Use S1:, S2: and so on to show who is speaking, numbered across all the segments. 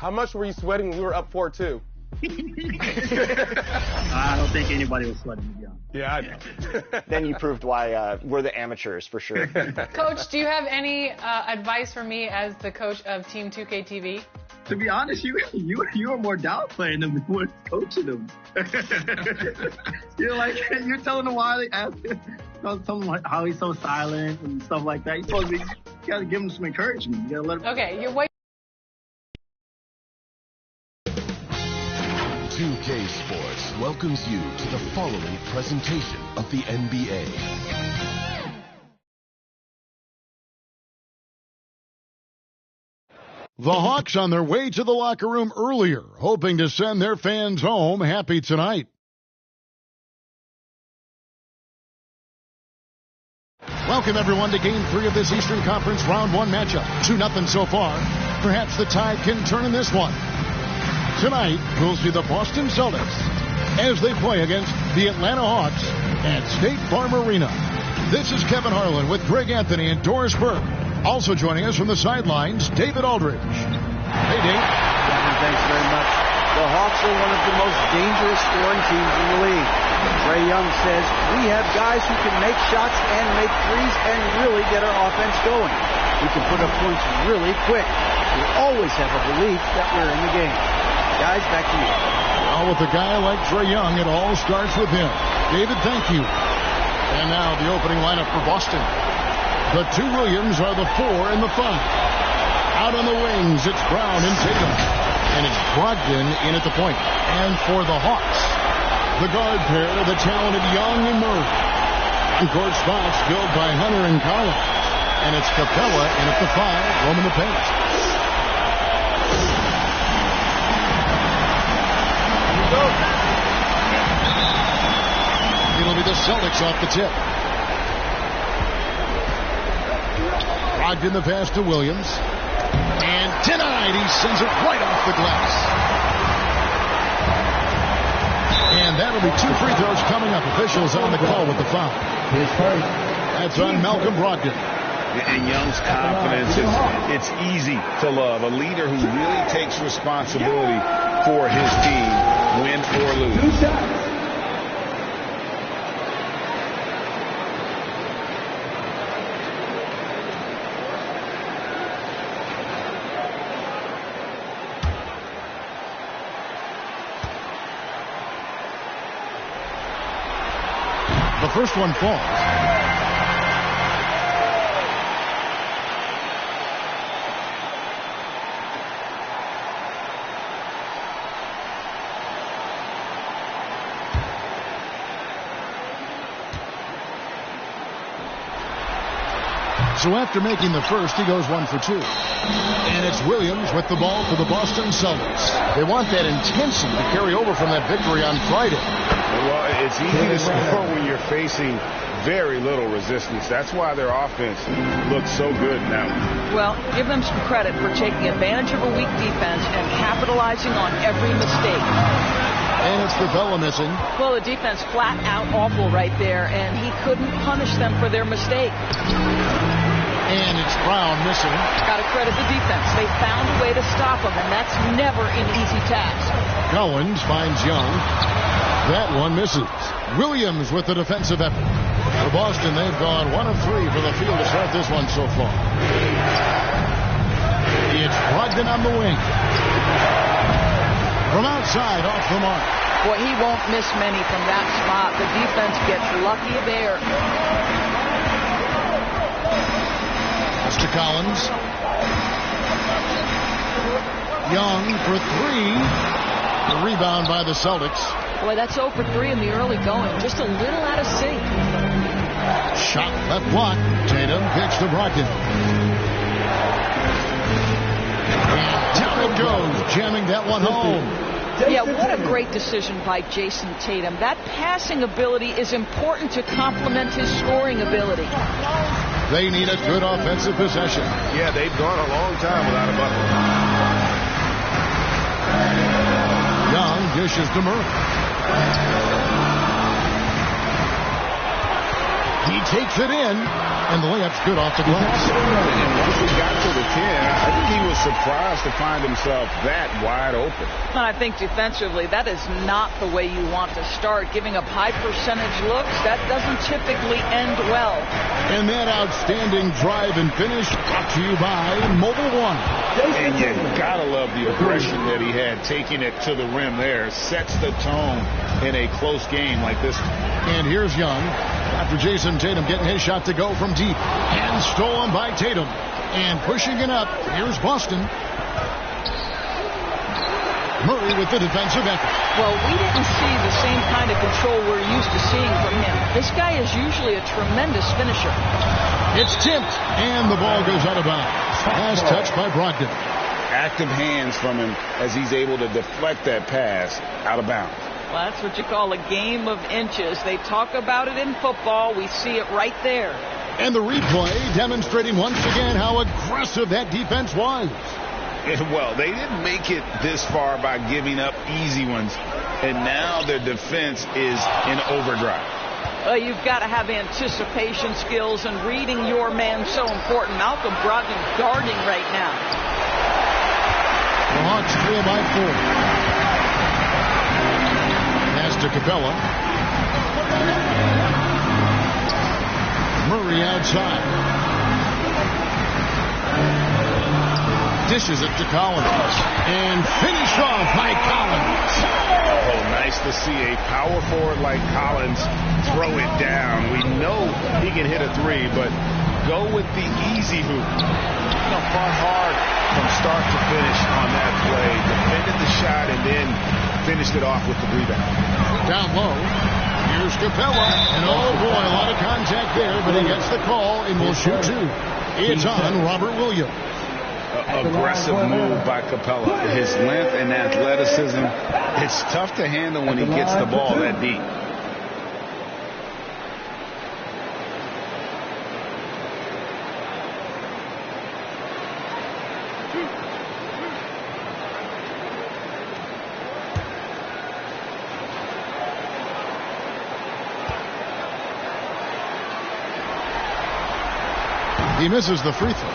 S1: How much were you sweating when we were up 4-2?
S2: I don't think anybody was sweating, to be honest.
S1: Yeah, I know.
S3: Then you proved why we're the amateurs, for sure.
S4: Coach, do you have any advice for me as the coach of Team 2K TV?
S2: To be honest, you are more downplaying them than we're coaching them. You're telling them why they ask something like how he's so silent and stuff like that. You gotta give him some encouragement. You gotta let him.
S4: Okay, you're way.
S5: 2K Sports welcomes you to the following presentation of the NBA.
S6: The Hawks on their way to the locker room earlier, hoping to send their fans home happy tonight. Welcome, everyone, to Game 3 of this Eastern Conference Round 1 matchup. 2-0 so far. Perhaps the tide can turn in this one. Tonight, we'll see the Boston Celtics as they play against the Atlanta Hawks at State Farm Arena. This is Kevin Harlan with Greg Anthony and Doris Burke. Also joining us from the sidelines, David Aldridge. Hey, Dave.
S7: Kevin, thanks very much. The Hawks are one of the most dangerous scoring teams in the league. Trae Young says, we have guys who can make shots and make threes and really get our offense going. We can put up points really quick. We always have a belief that we're in the game. Guys, back to you.
S6: Well, with a guy like Trae Young, it all starts with him. David, thank you. And now the opening lineup for Boston. The two Williams are the 4 and the 5. Out on the wings, it's Brown and Tatum. And it's Brogdon in at the point. And for the Hawks, the guard pair, the talented Young and Murray. On-court spots filled by Hunter and Collins. And it's Capella in at the 5, roaming the paint. It'll be the Celtics off the tip. Brogdon the pass to Williams. And denied. He sends it right off the glass. And that'll be 2 free throws coming up. Officials on the call with the foul. That's on Malcolm Brogdon.
S8: And Young's confidence, it's easy to love. A leader who really takes responsibility for his team, win or lose.
S6: The first one falls. So after making the first, he goes 1 for 2. And it's Williams with the ball for the Boston Celtics. They want that intensity to carry over from that victory on Friday.
S8: Well, it's easy to score when you're facing very little resistance. That's why their offense looks so good now.
S9: Well, give them some credit for taking advantage of a weak defense and capitalizing on every mistake.
S6: And it's Capella missing.
S9: Well, the defense flat out awful right there, and he couldn't punish them for their mistake.
S6: And it's Brown missing.
S9: Got to credit the defense. They found a way to stop him, and that's never an easy task.
S6: Collins finds Young. That one misses. Williams with the defensive effort. For Boston, they've gone 1 of 3 from the field to start this one so far. It's Brogdon on the wing. From outside, off the mark.
S9: Boy, he won't miss many from that spot. The defense gets lucky there.
S6: To Collins. Young for 3. The rebound by the Celtics.
S9: Boy, that's 0 for 3 in the early going. Just a little out of sync.
S6: Shot left block. Tatum kicks to Brogdon. And down it goes, jamming that one home.
S9: Yeah, what a great decision by Jason Tatum. That passing ability is important to complement his scoring ability.
S6: They need a good offensive possession.
S8: Yeah, they've gone a long time without a bucket.
S6: Young dishes to Murray. He takes it in, and the layup's good off the glass.
S8: And once he got to the 10, I think he was surprised to find himself that wide open.
S9: I think defensively, that is not the way you want to start. Giving up high percentage looks, that doesn't typically end well.
S6: And that outstanding drive and finish brought to you by Mobile One.
S8: And you gotta love the aggression that he had taking it to the rim there. Sets the tone in a close game like this.
S6: And here's Young after Jason Tatum getting his shot to go from deep. And stolen by Tatum. And pushing it up, here's Boston. Murray with the defensive effort.
S9: Well, we didn't see the same kind of control we're used to seeing from him. This guy is usually a tremendous finisher.
S6: It's tipped, and the ball goes out of bounds. Pass touched by Brogdon.
S8: Active hands from him as he's able to deflect that pass out of bounds.
S9: Well, that's what you call a game of inches. They talk about it in football. We see it right there.
S6: And the replay demonstrating once again how aggressive that defense was.
S8: Well, they didn't make it this far by giving up easy ones, and now their defense is in overdrive.
S9: You've got to have anticipation skills, and reading your man so important. Malcolm Brogdon guarding right now.
S6: The Hawks trail by 4. Pass to Capella. Murray outside. Dishes it to Collins. And finish off by Collins.
S8: Oh, nice to see a power forward like Collins throw it down. We know he can hit a three, but go with the easy hoop. Fought hard from start to finish on that play. Defended the shot and then finished it off with the rebound.
S6: Down low. Here's Capella. And oh boy, a lot of contact there, but he gets the call and will shoot 2. It's on Robert Williams.
S8: Aggressive move by Capella. His length and athleticism. It's tough to handle when he gets the ball that deep.
S6: He misses the free throw.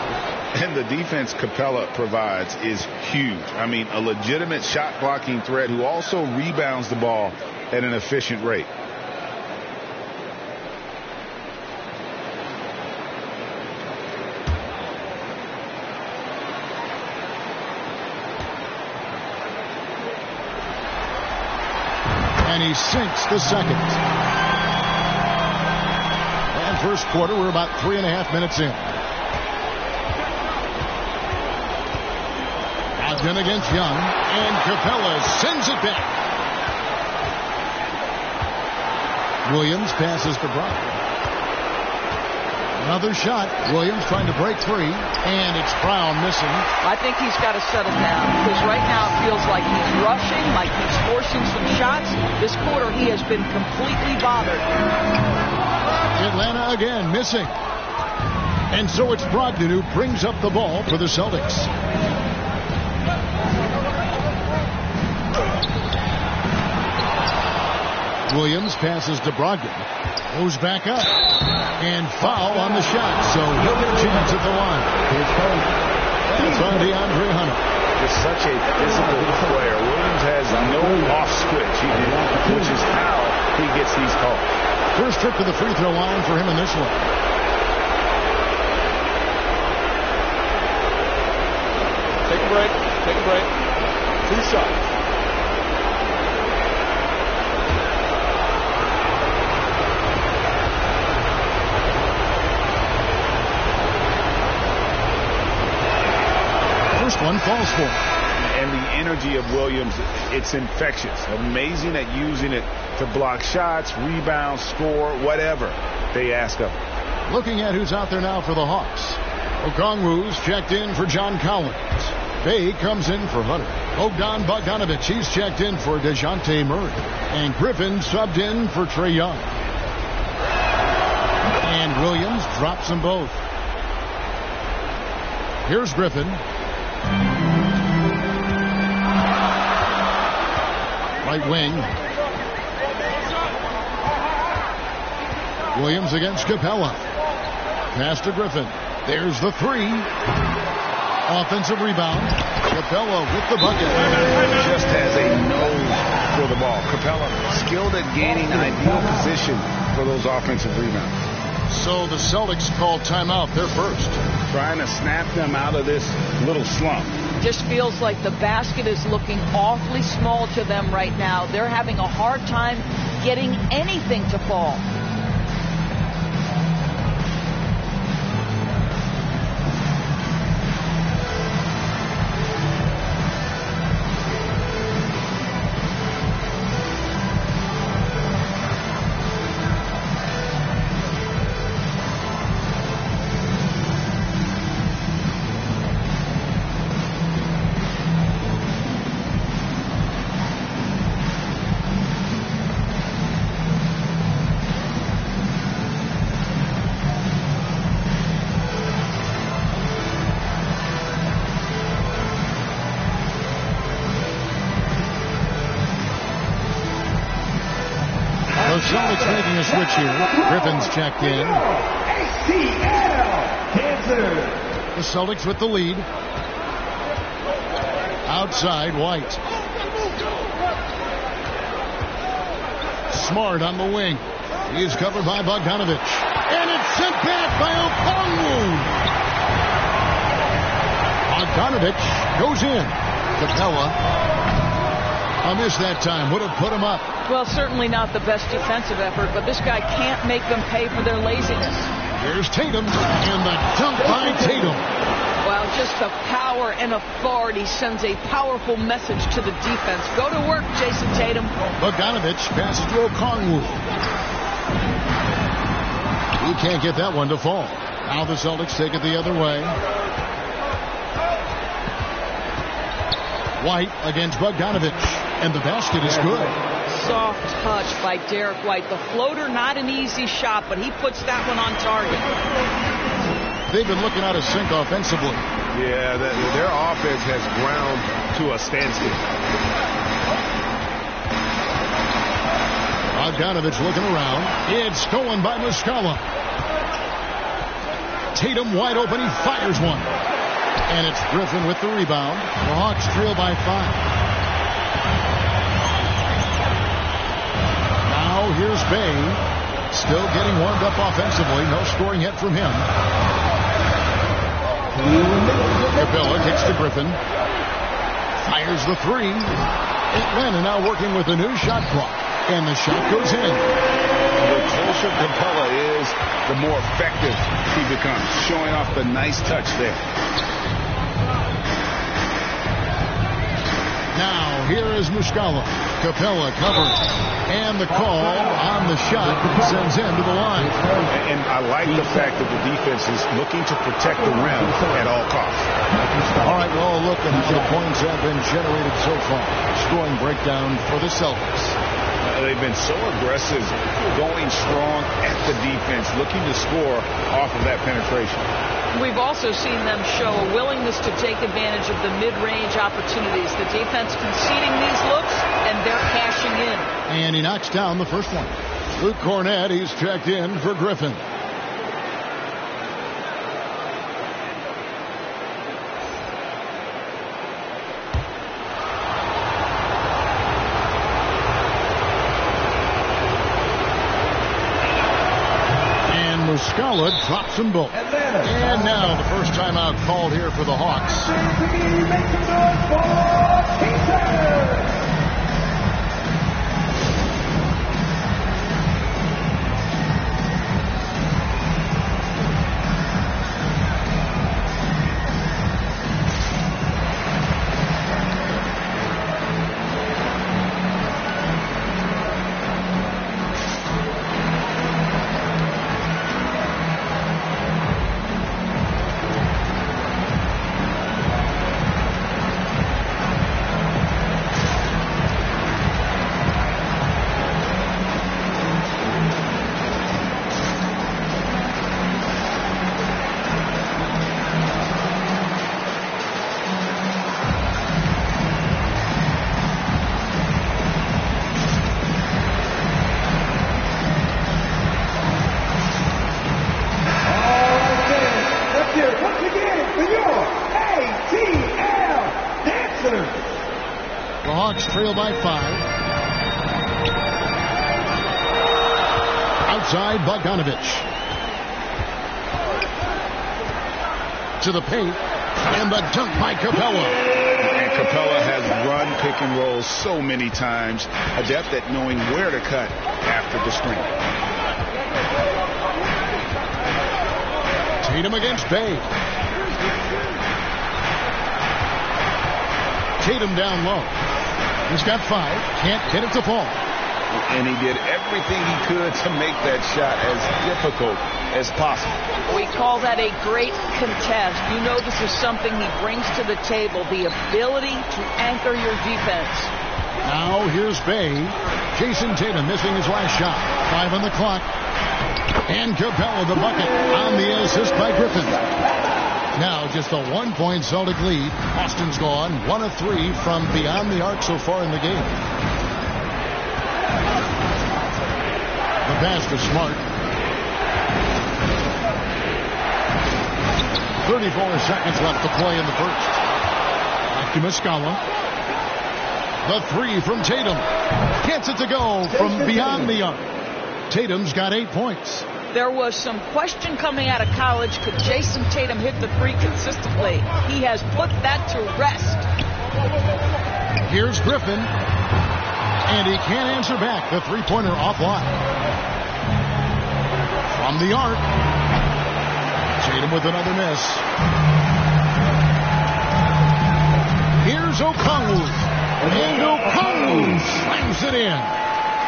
S8: And the defense Capella provides is huge. I mean, a legitimate shot blocking threat who also rebounds the ball at an efficient rate.
S6: And he sinks the second. And first quarter, we're about 3.5 minutes in. Brogdon against Young, and Capella sends it back. Williams passes to Brogdon. Another shot. Williams trying to break free, and it's Brown missing.
S9: I think he's got to settle down, because right now it feels like he's rushing, like he's forcing some shots. This quarter he has been completely bothered.
S6: Atlanta again missing. And so it's Brogdon who brings up the ball for the Celtics. Williams passes to Brogdon. Goes back up. And foul on the shot. So he'll get a chance at the line. It's on DeAndre Hunter.
S8: Just such a physical player. Williams has no off switch, which is how he gets these calls.
S6: First trip to the free throw line for him in this one.
S1: Take a break. Take a break. 2 shots.
S6: First one falls for him.
S8: And the energy of Williams, it's infectious. Amazing at using it to block shots, rebound, score, whatever they ask of him.
S6: Looking at who's out there now for the Hawks. Okongwu's checked in for John Collins. Bay comes in for Hunter. Bogdan Bogdanovic, he's checked in for DeJounte Murray. And Griffin subbed in for Trae Young. And Williams drops them both. Here's Griffin. Right wing. Williams against Capella. Pass to Griffin. There's the three. Offensive rebound. Capella with the bucket.
S8: Just has a nose for the ball. Capella skilled at gaining ideal position for those offensive rebounds.
S6: So the Celtics call timeout. They're first.
S8: Trying to snap them out of this little slump.
S9: Just feels like the basket is looking awfully small to them right now. They're having a hard time getting anything to fall.
S6: The Celtics making a switch here. Griffin's checked in. The Celtics with the lead. Outside, White. Smart on the wing. He is covered by Bogdanovich. And it's sent back by Okongwu. Bogdanovich goes in. Capella. A miss that time. Would have put him up.
S9: Well, certainly not the best defensive effort, but this guy can't make them pay for their laziness.
S6: Here's Tatum, and the dunk by Tatum.
S9: Well, just the power and authority sends a powerful message to the defense. Go to work, Jason Tatum.
S6: Bogdanovich passes to Okongwu. He can't get that one to fall. Now the Celtics take it the other way. White against Bogdanovich. And the basket is good.
S9: Soft touch by Derek White. The floater, not an easy shot, but he puts that one on target.
S6: They've been looking out of sync offensively.
S8: Yeah, their offense has ground to a standstill.
S6: Bogdanovich looking around. It's stolen by Muscala. Tatum wide open. He fires one. And it's Griffin with the rebound. The Hawks trail by 5. Now here's Bay. Still getting warmed up offensively. No scoring yet from him. Capella kicks to Griffin. Fires the three. Atlanta now working with a new shot clock. And the shot goes in.
S8: The closer Capella is, the more effective he becomes. Showing off the nice touch there.
S6: Now, here is Muscala. Capella covered. And the call on the shot sends him to the line.
S8: And I like the fact that the defense is looking to protect the rim at all costs.
S6: All right, well, look at how the points have been generated so far. Scoring breakdown for the Celtics.
S8: They've been so aggressive, going strong at the defense, looking to score off of that penetration.
S9: We've also seen them show a willingness to take advantage of the mid-range opportunities. The defense conceding these looks, and they're cashing in.
S6: And he knocks down the first one. Luke Cornett, he's checked in for Griffin. Muscala drops them both. And now the first timeout called here for the Hawks. The Hawks trail by 5. Outside, Bogdanovich. To the paint. And the dunk by Capella.
S8: And Capella has run pick and roll so many times. Adept at knowing where to cut after the screen.
S6: Tatum against Bay. Tatum down low. He's got 5. Can't get it to fall.
S8: And he did everything he could to make that shot as difficult as possible.
S9: We call that a great contest. You know this is something he brings to the table, the ability to anchor your defense.
S6: Now here's Bay. Jason Tatum missing his last shot. 5 on the clock. And Capella the bucket on the assist by Griffin. Now just a 1-point Celtic lead. Boston's gone 1 of 3 from beyond the arc so far in the game. The pass to Smart. 34 seconds left to play in the first. Back to Muscala. The 3 from Tatum. Gets it to go from beyond the arc. Tatum's got 8 points.
S9: There was some question coming out of college. Could Jason Tatum hit the 3 consistently? He has put that to rest.
S6: Here's Griffin. And he can't answer back. The 3-pointer offline. From the arc. Tatum with another miss. Here's Okongwu. And Okongwu slams it in.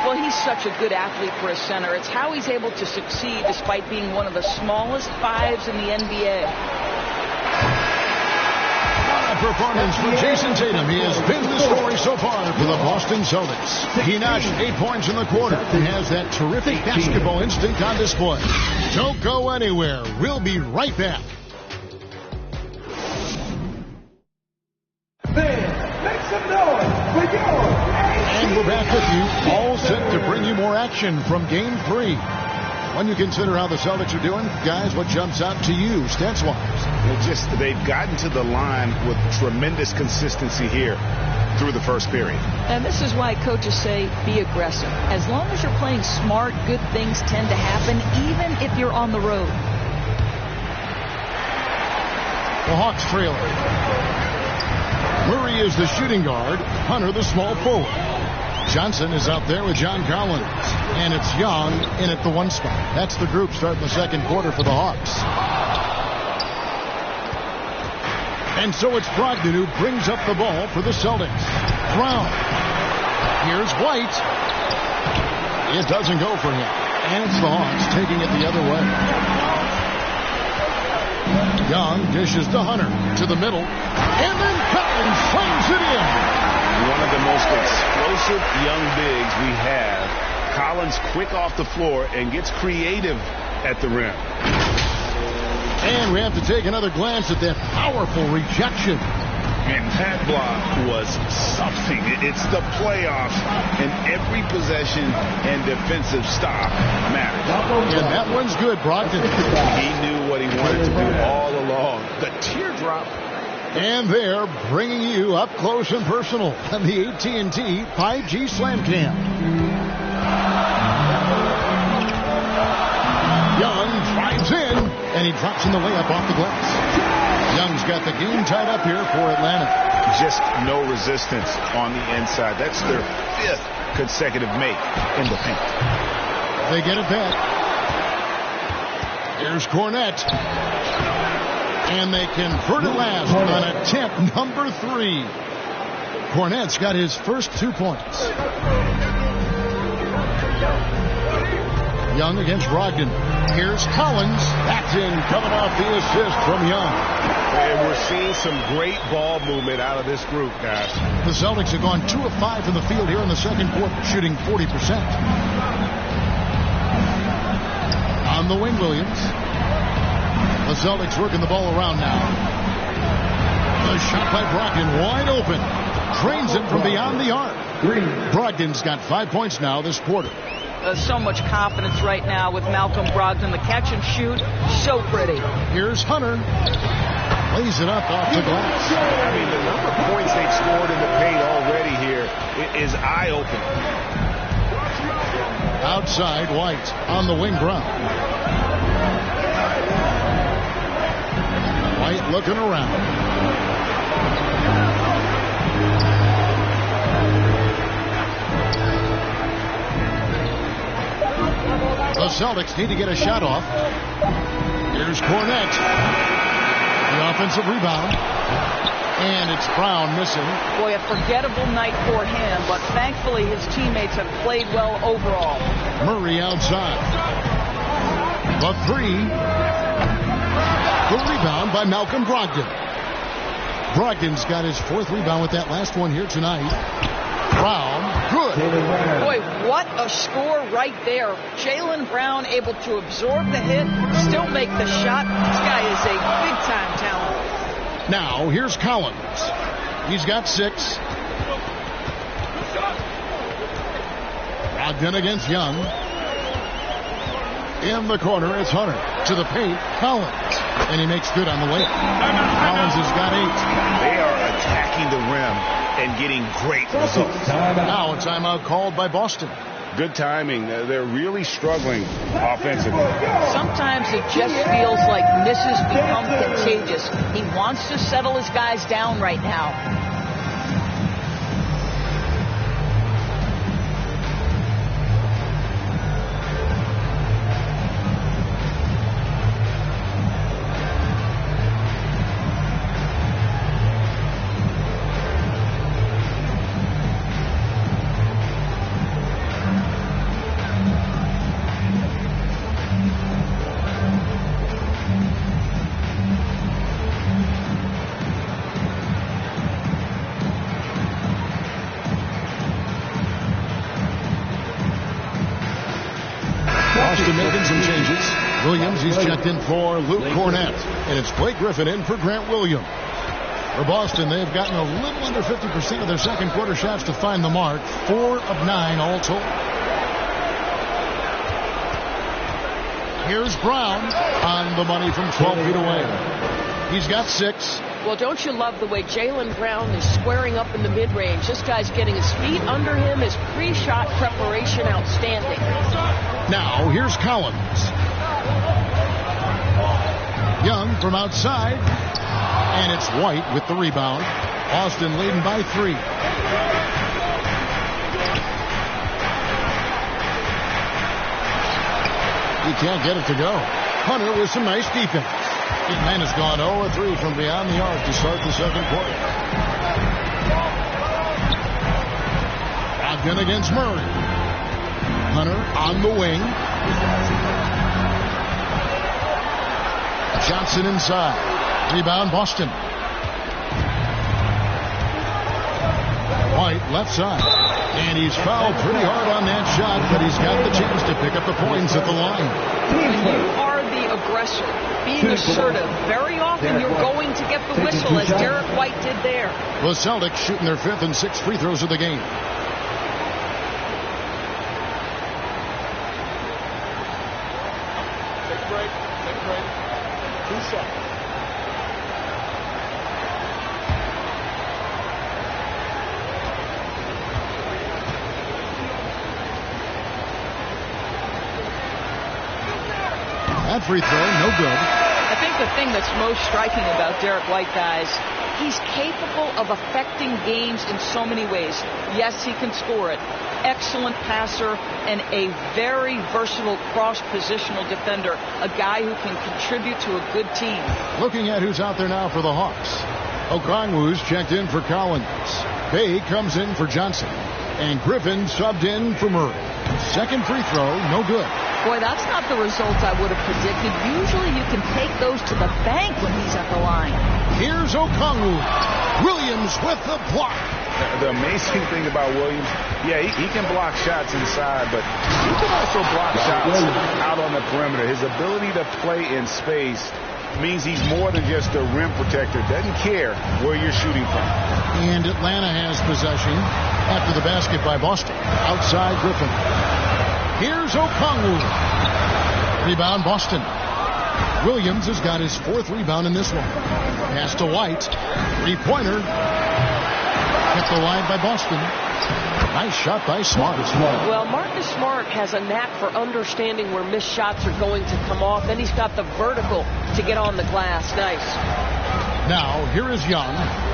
S9: Well, he's such a good athlete for a center. It's how he's able to succeed despite being one of the smallest 5s in the NBA.
S6: What a performance for Jason Tatum. He has been the story so far for the Boston Celtics. He notched 8 points in the quarter and has that terrific basketball instinct on display. Don't go anywhere. We'll be right back. And we're back with you, all set to bring you more action from Game 3. When you consider how the Celtics are doing, guys, what jumps out to you, stats-wise?
S8: Well, they've gotten to the line with tremendous consistency here through the first period.
S9: And this is why coaches say be aggressive. As long as you're playing smart, good things tend to happen, even if you're on the road.
S6: The Hawks trailer. Murray is the shooting guard. Hunter the small forward. Johnson is out there with John Collins. And it's Young in at the 1 spot. That's the group starting the second quarter for the Hawks. And so it's Brogdon who brings up the ball for the Celtics. Brown. Here's White. It doesn't go for him. And it's the Hawks taking it the other way. Young dishes to Hunter. To the middle. And then Collins slams it in.
S8: One of the most explosive young bigs we have. Collins quick off the floor and gets creative at the rim.
S6: And we have to take another glance at that powerful rejection.
S8: And that block was something. It's the playoffs, and every possession and defensive stop matters.
S6: And that one's good, Brogdon.
S8: He knew what he wanted to do all along. The teardrop.
S6: And they're bringing you up close and personal on the AT&T 5G Slam Cam. Young drives in, and he drops in the layup off the glass. Young's got the game tied up here for Atlanta.
S8: Just no resistance on the inside. That's their 5th consecutive make in the paint.
S6: They get it back. Here's Cornette. And they convert it last on attempt number 3. Cornette's got his first 2 points. Young against Brogdon. Here's Collins. That's in, coming off the assist from Young.
S8: And we're seeing some great ball movement out of this group, guys.
S6: The Celtics have gone 2 of 5 from the field here in the second quarter, shooting 40%. On the wing, Williams. The Celtics working the ball around now. The shot by Brogdon wide open. Drains it from beyond the arc. Brogdon's got 5 points now this quarter.
S9: So much confidence right now with Malcolm Brogdon. The catch and shoot, so pretty.
S6: Here's Hunter. Lays it up off the glass.
S8: I mean, the number of points they've scored in the paint already here is eye-opening.
S6: Outside, White on the wing. Brown. White looking around. The Celtics need to get a shot off. Here's Cornette. The offensive rebound. And it's Brown missing.
S9: Boy, a forgettable night for him, but thankfully his teammates have played well overall.
S6: Murray outside. The three. The rebound by Malcolm Brogdon. Brogdon's got his 4th rebound with that last one here tonight. Brown, good.
S9: Boy, what a score right there. Jaylen Brown able to absorb the hit, still make the shot. This guy is a big-time talent.
S6: Now, here's Collins. He's got 6. Brogdon against Young. In the corner, it's Hunter. To the paint, Collins. And he makes good on the way. Collins has got 8.
S8: They are attacking the rim and getting great results.
S6: Now a timeout called by Boston.
S8: Good timing. They're really struggling offensively.
S9: Sometimes it just feels like misses become contagious. He wants to settle his guys down right now.
S6: Making some changes. Williams, he's checked in for Luke Cornette. And it's Blake Griffin in for Grant Williams. For Boston, they've gotten a little under 50% of their second quarter shots to find the mark. 4 of 9 all told. Here's Brown on the money from 12 feet away. He's got 6.
S10: Well, don't you love the way Jaylen Brown is squaring up in the mid-range? This guy's getting his feet under him. His pre-shot preparation outstanding.
S6: Now, here's Collins. Young from outside. And it's White with the rebound. Boston leading by 3. He can't get it to go. Hunter with some nice defense. Big man has gone 0-3 from beyond the arc to start the second quarter. Brogdon against Murray. Hunter on the wing. Johnson inside. Rebound Boston. White left side. And he's fouled pretty hard on that shot, but he's got the chance to pick up the points at the line.
S9: You are the aggressor, being assertive. Very often you're going to get the whistle, as Derek White did there.
S6: The Celtics shooting their 5th and 6th free throws of the game.
S1: Take a break. Take a break. 2 seconds.
S6: That free throw, no good.
S9: I think the thing that's most striking about Derek White, guys, he's capable of affecting games in so many ways. Yes, he can score it. Excellent passer and a very versatile cross-positional defender. A guy who can contribute to a good team.
S6: Looking at who's out there now for the Hawks. Okongwu's checked in for Collins. Bay comes in for Johnson. And Griffin subbed in for Murray. Second free throw, no good.
S9: Boy, that's not the result I would have predicted. Usually you can take those to the bank when he's at the line.
S6: Here's Okongwu. Williams with the block.
S8: The amazing thing about Williams, yeah, he can block shots inside, but he can also block shots out on the perimeter. His ability to play in space means he's more than just a rim protector. Doesn't care where you're shooting from.
S6: And Atlanta has possession after the basket by Boston. Outside Griffin. Here's Okongwu. Rebound Boston. Williams has got his 4th rebound in this one. Pass to White. 3-pointer. Hit the line by Boston. Nice shot by Smart.
S10: Well, Marcus Smart has a knack for understanding where missed shots are going to come off. Then he's got the vertical to get on the glass. Nice.
S6: Now, here is Young,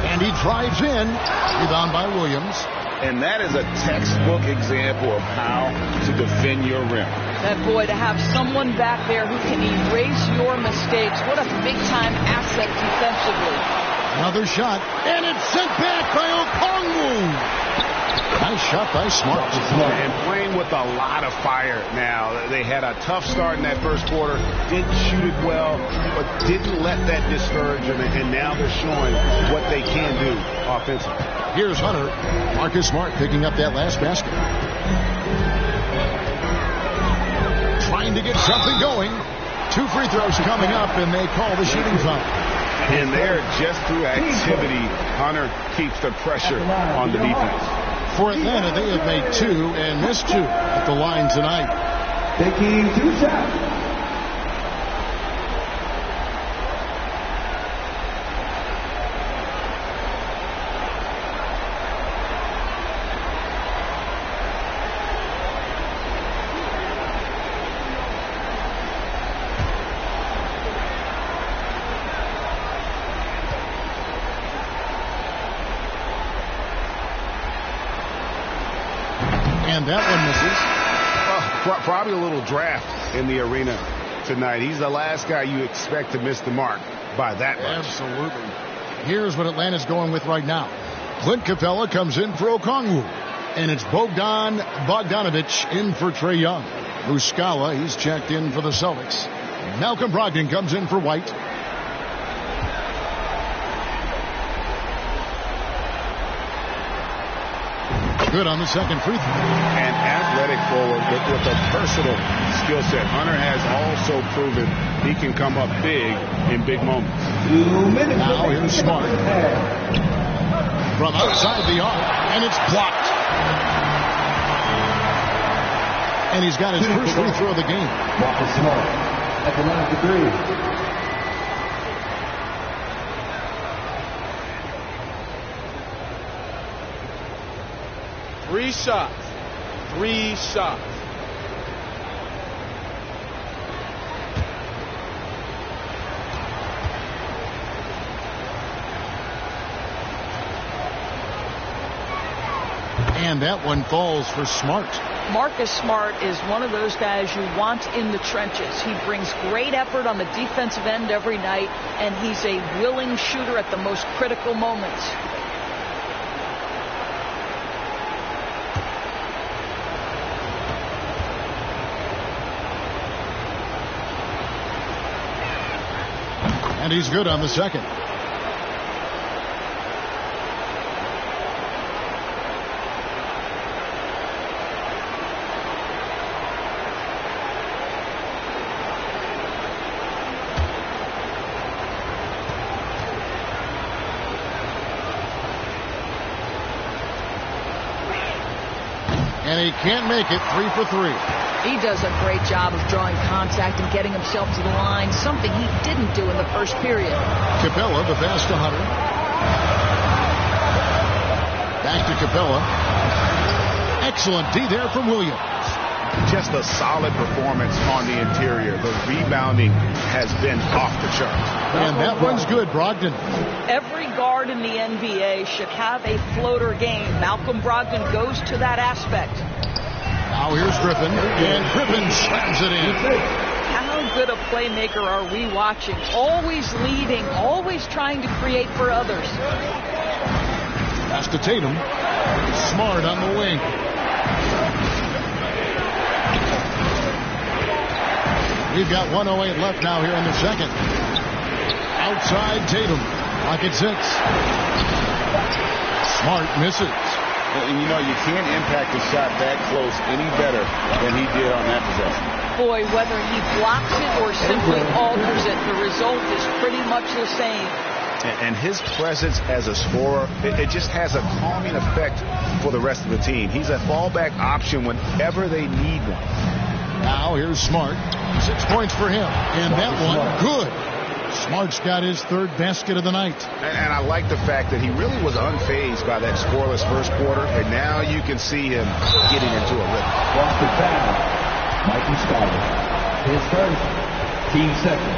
S6: and he drives in. Rebound by Williams.
S8: And that is a textbook example of how to defend your rim.
S9: That boy, to have someone back there who can erase your mistakes. What a big-time asset defensively.
S6: Another shot, and it's sent back by Okongwu. Nice shot by Smart.
S8: And playing with a lot of fire now. They had a tough start in that first quarter. Didn't shoot it well, but didn't let that discourage them. And now they're showing what they can do offensively.
S6: Here's Hunter. Marcus Smart picking up that last basket. Trying to get something going. 2 free throws coming up, and they call the shooting foul.
S8: And there, just through activity, Hunter keeps the pressure on the defense.
S6: For Atlanta, they have made 2 and missed 2 at the line tonight.
S11: Taking 2 shots.
S6: And that one misses.
S8: Probably a little draft in the arena tonight. He's the last guy you expect to miss the mark by that much.
S6: Absolutely. Here's what Atlanta's going with right now. Clint Capella comes in for Okongwu. And it's Bogdan Bogdanovic in for Trae Young. Muscala, he's checked in for the Celtics. Malcolm Brogdon comes in for White. Good on the second free throw.
S8: An athletic forward with a personal skill set. Hunter has also proven he can come up big in big moments.
S11: 2 minutes.
S6: Now here's Smart. From outside the arc, and it's blocked. And he's got his first free throw of the game.
S11: Marcus Smart at the line for 3.
S1: 3 shots. 3 shots.
S6: And that one falls for Smart.
S9: Marcus Smart is one of those guys you want in the trenches. He brings great effort on the defensive end every night, and he's a willing shooter at the most critical moments.
S6: And he's good on the second. And he can't make it. 3 for 3.
S9: He does a great job of drawing contact and getting himself to the line, something he didn't do in the first period.
S6: Capella, the pass to Hunter. Back to Capella. Excellent D there from Williams.
S8: Just a solid performance on the interior. The rebounding has been off the charts.
S6: And that one's good, Brogdon.
S9: Every guard in the NBA should have a floater game. Malcolm Brogdon goes to that aspect.
S6: Now here's Griffin, and Griffin slams it in.
S9: How good a playmaker are we watching? Always leading, always trying to create for others.
S6: Pass to Tatum. Smart on the wing. We've got 1:08 left now here in the second. Outside Tatum. Pocket 6. Smart misses.
S8: And you know, you can't impact the shot that close any better than he did on that possession.
S9: Boy, whether he blocks it or simply alters it, the result is pretty much the same.
S8: And his presence as a scorer, it just has a calming effect for the rest of the team. He's a fallback option whenever they need one.
S6: Now here's Smart. 6 points for him. And that one, good. Smart's got his third basket of the night.
S8: And I like the fact that he really was unfazed by that scoreless first quarter, and now you can see him getting into a rhythm.
S11: Boston foul. Mikey Skyler. His first. Team second.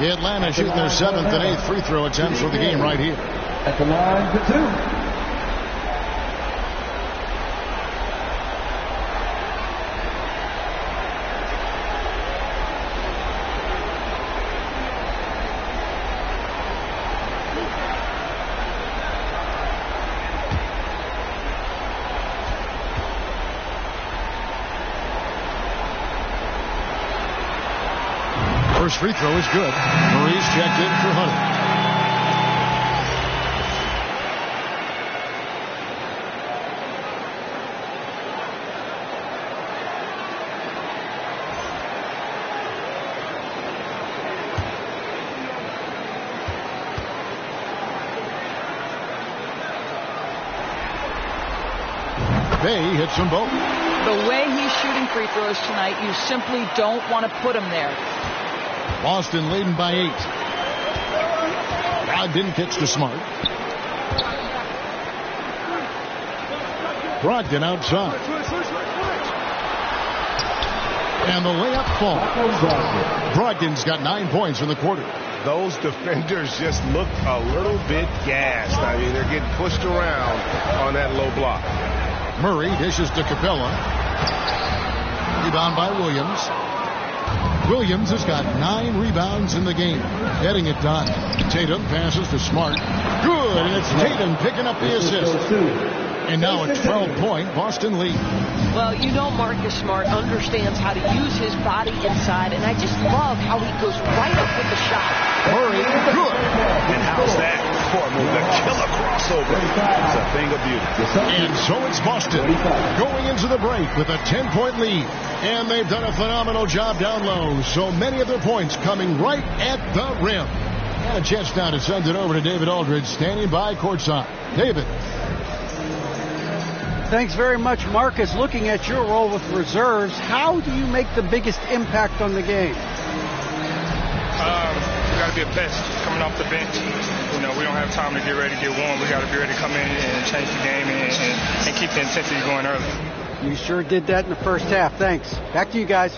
S6: The Atlanta shooting their 7th and 8th free throw attempts for the game right here.
S11: At the line for 2.
S6: First free throw is good. Murray's checked in for Hunter. Bay hits them both.
S9: The way he's shooting free throws tonight, you simply don't want to put him there.
S6: Boston leading by 8. Brogdon kicks to Smart. Brogdon outside. And the layup falls. Brogdon's got 9 points in the quarter.
S8: Those defenders just looked a little bit gassed. I mean, they're getting pushed around on that low block.
S6: Murray dishes to Capella. Rebound by Williams. Williams has got 9 rebounds in the game. Getting it done. Tatum passes to Smart. Good, and it's Tatum picking up the assist. And now a 12-point Boston lead.
S10: Well, you know Marcus Smart understands how to use his body inside, and I just love how he goes right up with the shot.
S6: Murray, good.
S8: And how's that for a move? The killer crossover. It's a thing of beauty.
S6: And so it's Boston going into the break with a 10-point lead. And they've done a phenomenal job down low. So many of their points coming right at the rim. And a chance now to send it over to David Aldridge, standing by courtside. David.
S7: Thanks very much, Marcus. Looking at your role with reserves, how do you make the biggest impact on the game?
S12: We got to be a best coming off the bench. You know, we don't have time to get ready to get warm. We got to be ready to come in and change the game and keep the intensity going early.
S7: You sure did that in the first half. Thanks. Back to you guys.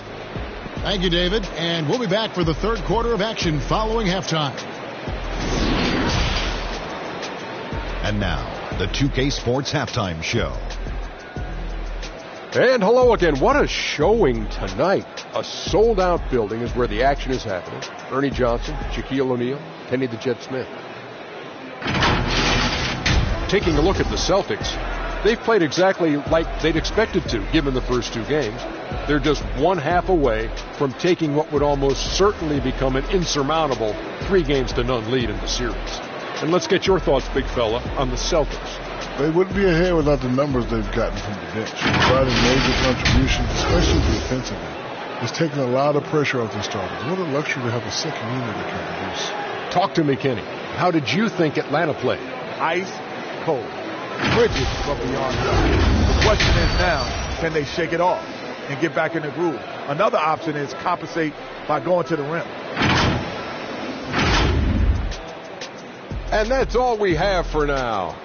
S6: Thank you, David. And we'll be back for the third quarter of action following halftime.
S13: And now, the 2K Sports Halftime Show.
S14: And hello again. What a showing tonight. A sold-out building is where the action is happening. Ernie Johnson, Shaquille O'Neal, Kenny the Jet Smith. Taking a look at the Celtics, they've played exactly like they'd expected to, given the first 2 games. They're just 1 half away from taking what would almost certainly become an insurmountable 3-0 lead in the series. And let's get your thoughts, big fella, on the Celtics.
S15: They wouldn't be ahead without the numbers they've gotten from the bench, providing major contributions, especially defensively. It's taken a lot of pressure off the starters. What a luxury to have a second unit that can produce.
S14: Talk to me, Kenny. How did you think Atlanta played?
S16: Ice cold. Rigid but beyond that. The question is now, can they shake it off and get back in the groove? Another option is compensate by going to the rim.
S14: And that's all we have for now.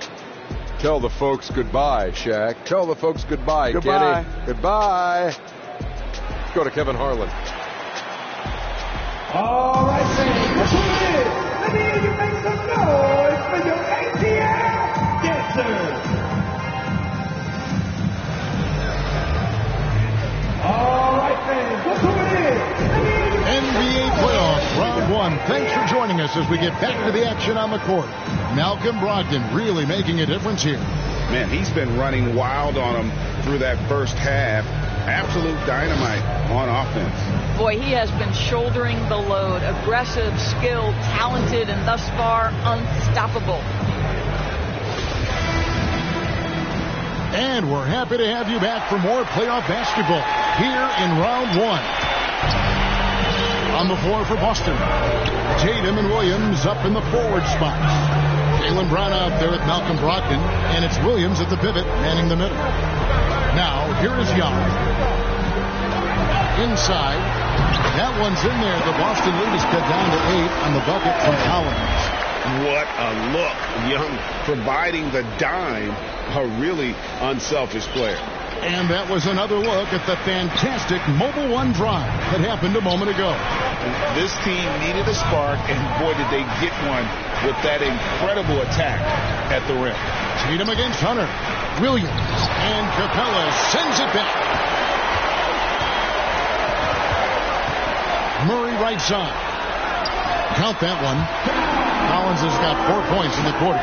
S14: Tell the folks goodbye, Shaq. Tell the folks goodbye,
S16: Goodbye.
S14: Kenny. Goodbye. Let's go to Kevin Harlan.
S11: All right, fans, let's do it. Let me hear you make some noise for your ATL dancers. All right, fans, let's do it.
S6: NBA playoffs, round 1. Thanks for joining us as we get back to the action on the court. Malcolm Brogdon really making a difference here.
S8: Man, he's been running wild on him through that first half. Absolute dynamite on offense.
S9: Boy, he has been shouldering the load. Aggressive, skilled, talented, and thus far unstoppable.
S6: And we're happy to have you back for more playoff basketball here in round 1. On the floor for Boston, Tatum and Williams up in the forward spots. Jaylen Brown out there with Malcolm Brogdon, and it's Williams at the pivot, manning the middle. Now, here is Young. inside. That one's in there. The Boston lead is cut down to 8 on the bucket from Collins.
S8: What a look. Young providing the dime. A really unselfish player.
S6: And that was another look at the fantastic Mobile One drive that happened a moment ago.
S8: This team needed a spark, and boy, did they get one with that incredible attack at the rim.
S6: Tatum against Hunter. Williams and Capella sends it back. Murray right side. Count that one. Collins has got 4 points in the quarter.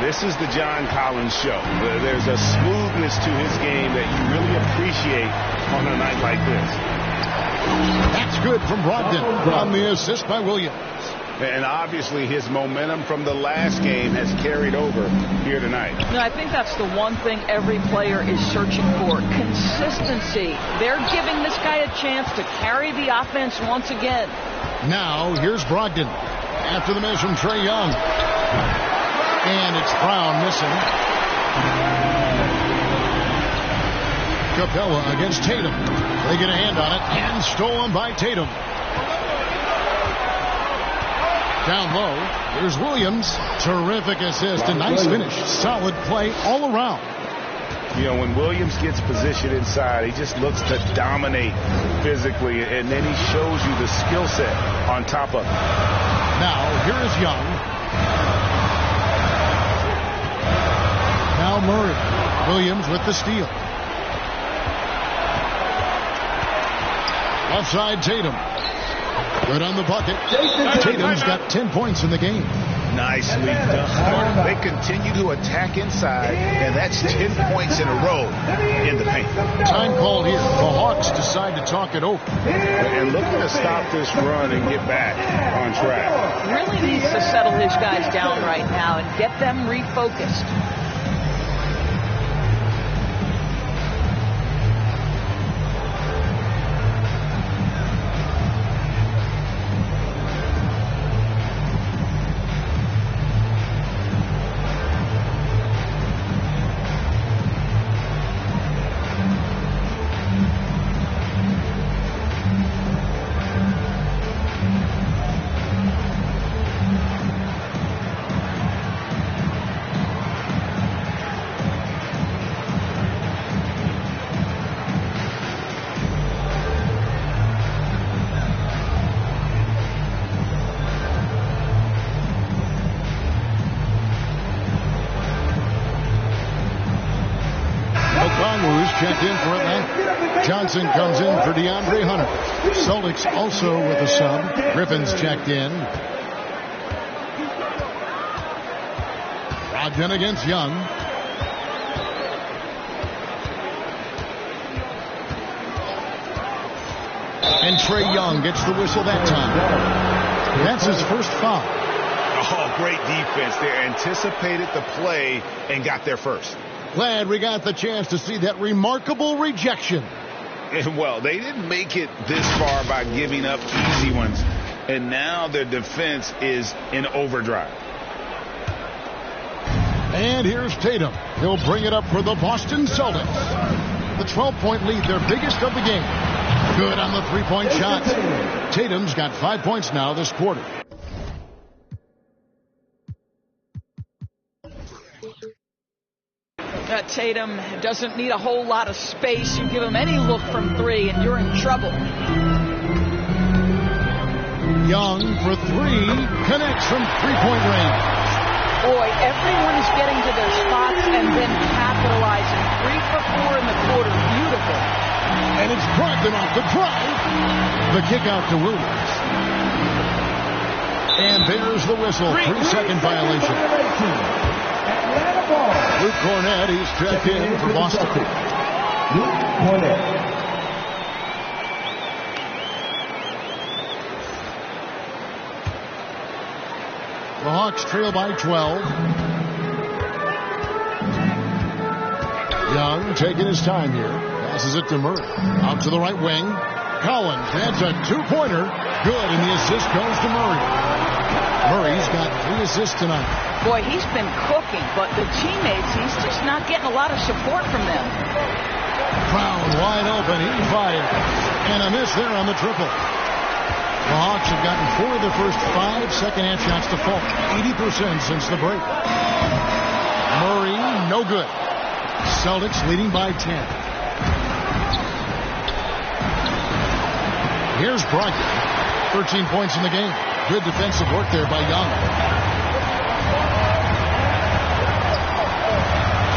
S8: This is the John Collins show. There's a smoothness to his game that you really appreciate on a night like this.
S6: That's good from Brogdon on the assist by Williams.
S8: And obviously his momentum from the last game has carried over here tonight.
S9: No, I think that's the one thing every player is searching for. Consistency. They're giving this guy a chance to carry the offense once again.
S6: Now, here's Brogdon. After the miss from Trae Young. And it's Brown missing. Capella against Tatum. They get a hand on it and stolen by Tatum. Down low, there's Williams. Terrific assist, a nice finish. Solid play all around.
S8: You know, when Williams gets positioned inside, he just looks to dominate physically, and then he shows you the skill set on top of it.
S6: Now, here is Young. Now Murray. Williams with the steal. Left side, Tatum. Good on the bucket. Tatum's got 10 points in the game.
S8: Nicely done. They continue to attack inside, and that's 10 points in a row in the paint.
S6: Time called here. The Hawks decide to talk it over.
S8: And looking to stop this run and get back on track.
S9: Really needs to settle his guys down right now and get them refocused.
S6: Checked in for Atlanta. Johnson comes in for DeAndre Hunter. Celtics also with a sub. Griffin's checked in. Brogdon against Young. And Trae Young gets the whistle that time. That's his first foul.
S8: Oh, great defense. They anticipated the play and got there first.
S6: Glad we got the chance to see that remarkable rejection.
S8: Well, they didn't make it this far by giving up easy ones. And now their defense is in overdrive.
S6: And here's Tatum. He'll bring it up for the Boston Celtics. The 12-point lead, their biggest of the game. Good on the three-point shot. Tatum's got 5 points now this quarter.
S9: Tatum doesn't need a whole lot of space. You give him any look from three and you're in trouble.
S6: Young for three. Connects from three-point range.
S9: Boy, everyone is getting to their spots and then capitalizing. 3 for 4 in the quarter. Beautiful.
S6: And it's Brogdon off the drive. The kick out to Williams. And there's the whistle. 3-second violation. Luke Cornett, he's checked in for Boston.
S11: Luke Cornett.
S6: The Hawks trail by 12. Young taking his time here. Passes it to Murray. Out to the right wing. Collins, that's a two-pointer. Good, and the assist goes to Murray. Murray's got 3 assists tonight.
S9: Boy, he's been cooking, but the teammates, he's just just not getting a lot of support from them.
S6: Brown wide open. He fires. And a miss there on the triple. The Hawks have gotten 4 of the first 5 second-half shots to fall. 80% since the break. Murray, no good. Celtics leading by 10. Here's Brogdon. 13 points in the game. Good defensive work there by Young.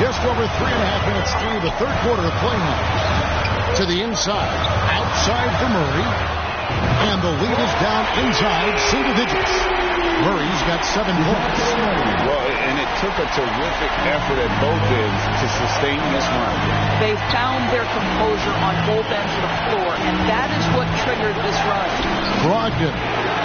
S6: Just over 3.5 minutes through the third quarter of play now. To the inside. Outside for Murray. And the lead is down inside single digits. Murray's got 7 points.
S8: Well, and it took a terrific effort at both ends to sustain this run.
S9: They found their composure on both ends of the floor, and that is what triggered this run.
S6: Brogdon.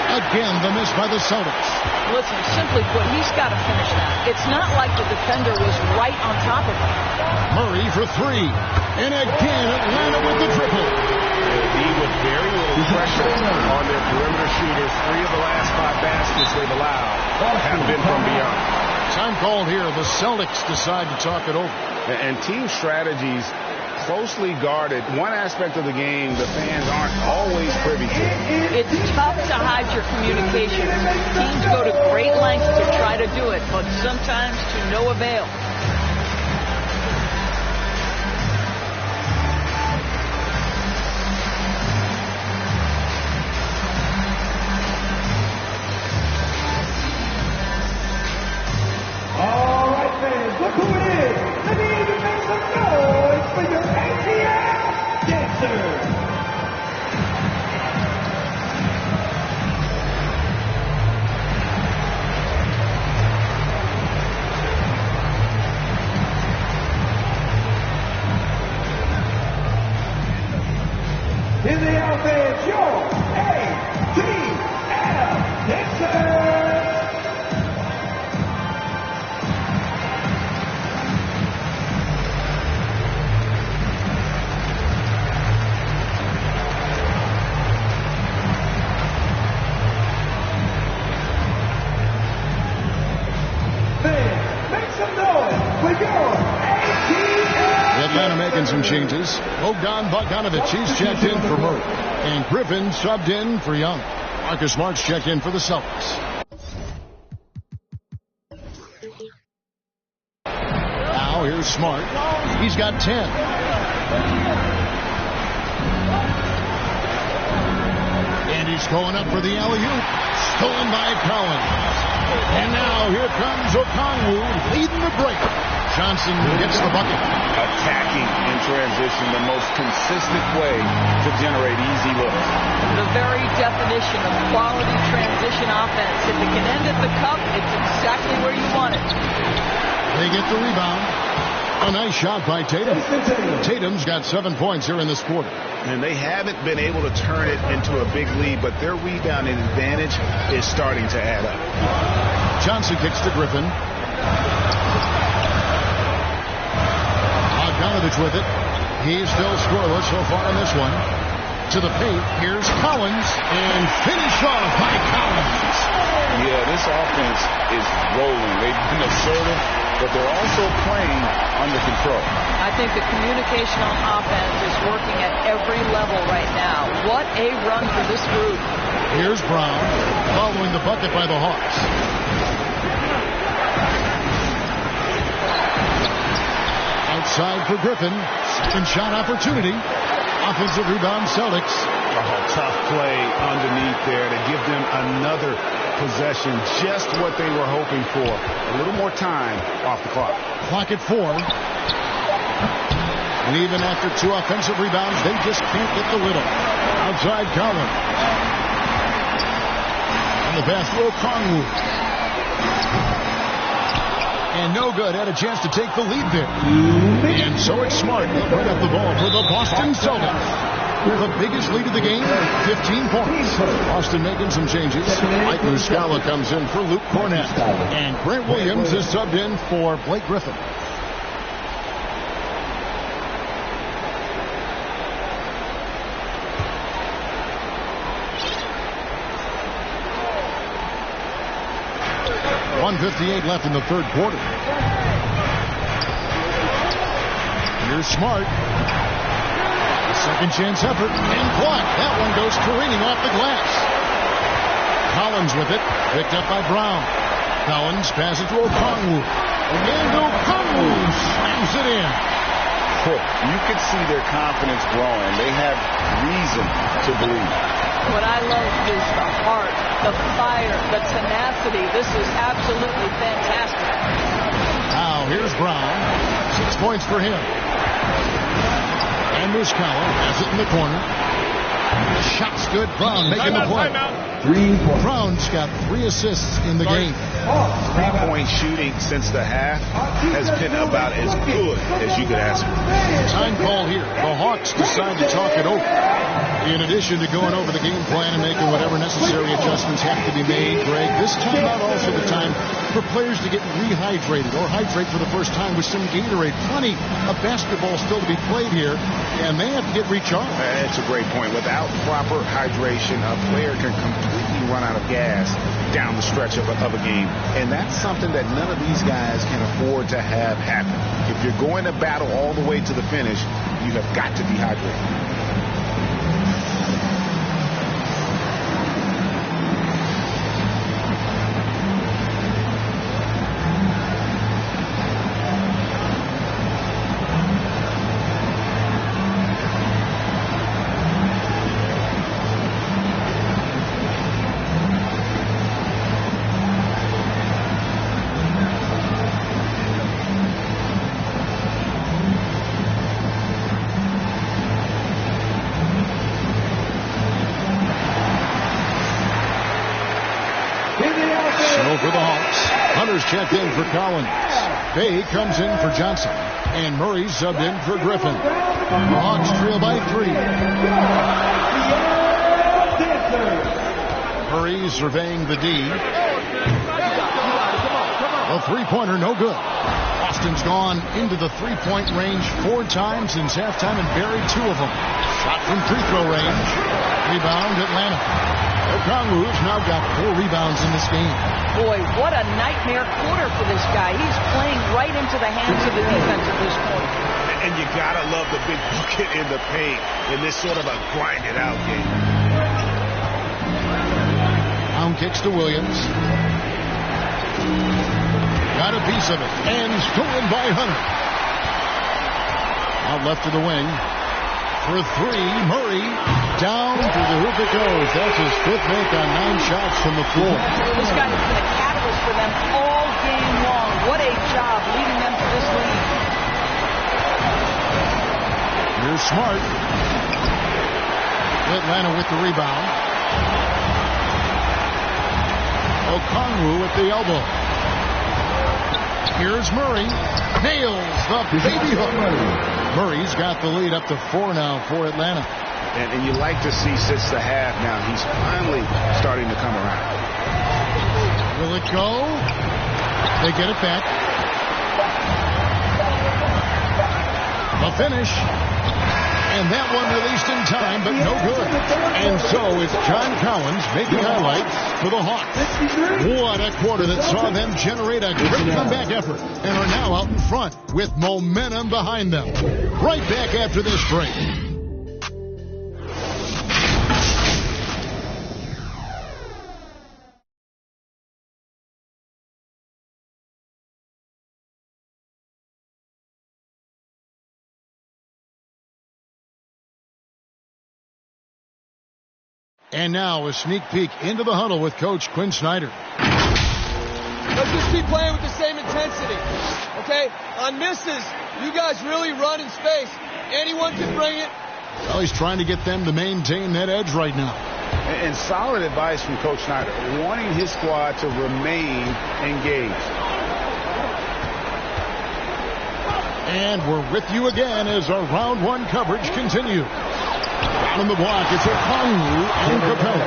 S6: Again, the miss by the Celtics.
S9: Listen, simply put, he's got to finish that. It's not like the defender was right on top of him.
S6: Murray for 3. And again, Atlanta with the triple.
S8: He with very little pressure on their perimeter shooters. 3 of the last 5 baskets they've allowed have been from beyond.
S6: Time called here. The Celtics decide to talk it over.
S8: And team strategies closely guarded. One aspect of the game the fans aren't always privy to.
S9: It's tough to hide your communication. Teams go to great lengths to try to do it, but sometimes to no avail.
S11: All right, fans, look who it is. Let me hear you make some noise for your ATL dancer. In the outfit, your ATL dancer.
S6: Atlanta making some changes. Bogdan Bogdanovic, he's checked in for Murray. And Griffin subbed in for Young. Marcus Smart's checked in for the Celtics. Now here's Smart. He's got 10. And he's going up for the alley-oop. Stolen by Cowan. And now here comes Okongwu leading the break. Johnson gets the bucket.
S8: Attacking in transition, the most consistent way to generate easy looks.
S9: The very definition of quality transition offense. If it can end at the cup, it's exactly where you want it.
S6: They get the rebound. A nice shot by Tatum. Tatum's got 7 points here in this quarter.
S8: And they haven't been able to turn it into a big lead, but their rebounding advantage is starting to add up.
S6: Johnson kicks to Griffin. Bogdanovic with it. He's still scoreless so far in this one. To the paint. Here's Collins. And finish off by Collins.
S8: Yeah, this offense is rolling. They've been assertive, but they're also playing under control.
S9: I think the communication on offense is working at every level right now. What a run for this group.
S6: Here's Brown following the bucket by the Hawks. Outside for Griffin. Second shot opportunity. Offensive rebound Celtics.
S8: Tough play underneath there to give them another possession. Just what they were hoping for. A little more time off the clock.
S6: Clock at 4. And even after 2 offensive rebounds, they just can't get the lid on. Outside Collins. And the pass to Okongwu. And no good. Had a chance to take the lead there. And so it's Smart. They'll bring up the ball for the Boston Celtics. The biggest lead of the game, 15 points. Boston making some changes. Mike Muscala comes in for Luke Cornett. And Grant Williams is subbed in for Blake Griffin. .158 left in the third quarter. Smart. Second chance effort and blocked. That one goes careening off the glass. Collins with it. Picked up by Brown. Collins passes to Okongwu. And Okongwu slams it in.
S8: You can see their confidence growing. They have reason to believe.
S9: What I love is the heart, the fire, the tenacity. This is absolutely fantastic.
S6: Now here's Brown. 6 points for him. And Muscala has it in the corner. The shot's good. Brown making the play. Brown's got 3 assists in the game.
S8: 3-point shooting since the half has been about as good as you could ask for.
S6: Time call here. The Hawks decide to talk it over. In addition to going over the game plan and making whatever necessary adjustments have to be made, Greg, this timeout also the time for players to get rehydrated or hydrate for the first time with some Gatorade. Plenty of basketball still to be played here, and they have to get recharged.
S8: That's a great point. Without proper hydration, a player can completely run out of gas down the stretch of a game. And that's something that none of these guys can afford to have happen. If you're going to battle all the way to the finish, you have got to be hydrated.
S6: Checked in for Collins. Bay comes in for Johnson. And Murray subbed in for Griffin. The Hawks trail by 3. Murray surveying the D. A three-pointer, no good. Austin's gone into the three-point range 4 times since halftime and buried 2 of them. Shot from free throw range. Rebound Atlanta. Okongwu's now got 4 rebounds in this game.
S9: Boy, what a nightmare quarter for this guy. He's playing right into the hands of the defense at this point.
S8: And you gotta love the big bucket in the paint in this sort of a grinded out game.
S6: Brown kicks to Williams. Got a piece of it. And stolen by Hunter. Out left to the wing. For 3, Murray down to the hoop it goes. That's his 5th make on 9 shots from the floor.
S9: This guy has been a catalyst for them all game long. What a job leading them to this lead.
S6: Here's Smart. Atlanta with the rebound. Okongwu with the elbow. Here's Murray. Nails the baby hook. Murray's got the lead up to 4 now for Atlanta.
S8: And you like to see since the half now, he's finally starting to come around.
S6: Will it go? They get it back. The finish. And that one released in time, but no good. And so it's John Collins making highlights for the Hawks. What a quarter that saw them generate a great comeback effort and are now out in front with momentum behind them. Right back after this break. And now a sneak peek into the huddle with Coach Quinn Snyder.
S17: Let's just keep playing with the same intensity, okay? On misses, you guys really run in space. Anyone can bring it.
S6: Well, he's trying to get them to maintain that edge right now.
S8: And solid advice from Coach Snyder, wanting his squad to remain engaged.
S6: And we're with you again as our round 1 coverage continues. Down in the block, it's Okongwu and Capella.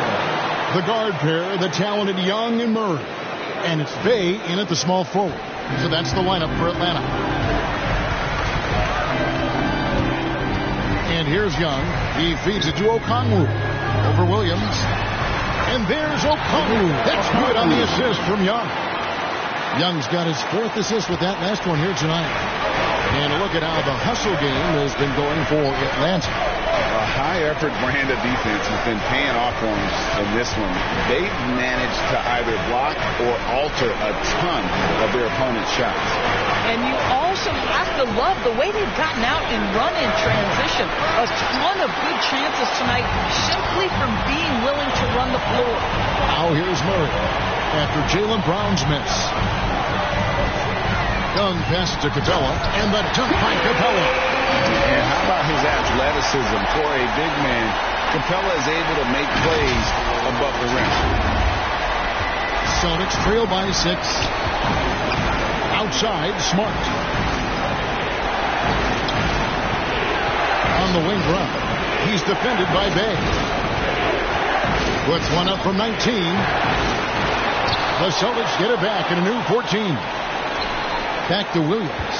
S6: The guard pair, the talented Young and Murray. And it's Bay in at the small forward. So that's the lineup for Atlanta. And here's Young. He feeds it to Okongwu. Over Williams. And there's Okongwu. That's good on the assist from Young. Young's got his 4th assist with that last one here tonight. And look at how the hustle game has been going for Atlanta.
S8: A high-effort brand of defense has been paying off for them in this one. They've managed to either block or alter a ton of their opponent's shots.
S9: And you also have to love the way they've gotten out and run in transition. A ton of good chances tonight simply from being willing to run the floor.
S6: Now here's Murray after Jaylen Brown's miss. Young pass to Capella, and the dunk by Capella.
S8: And how about his athleticism for a big man? Capella is able to make plays above the rim.
S6: Celtics trail by 6. Outside, Smart. On the wing run. He's defended by Bay. Puts one up from 19. The Celtics get it back in a new 14. Back to Williams.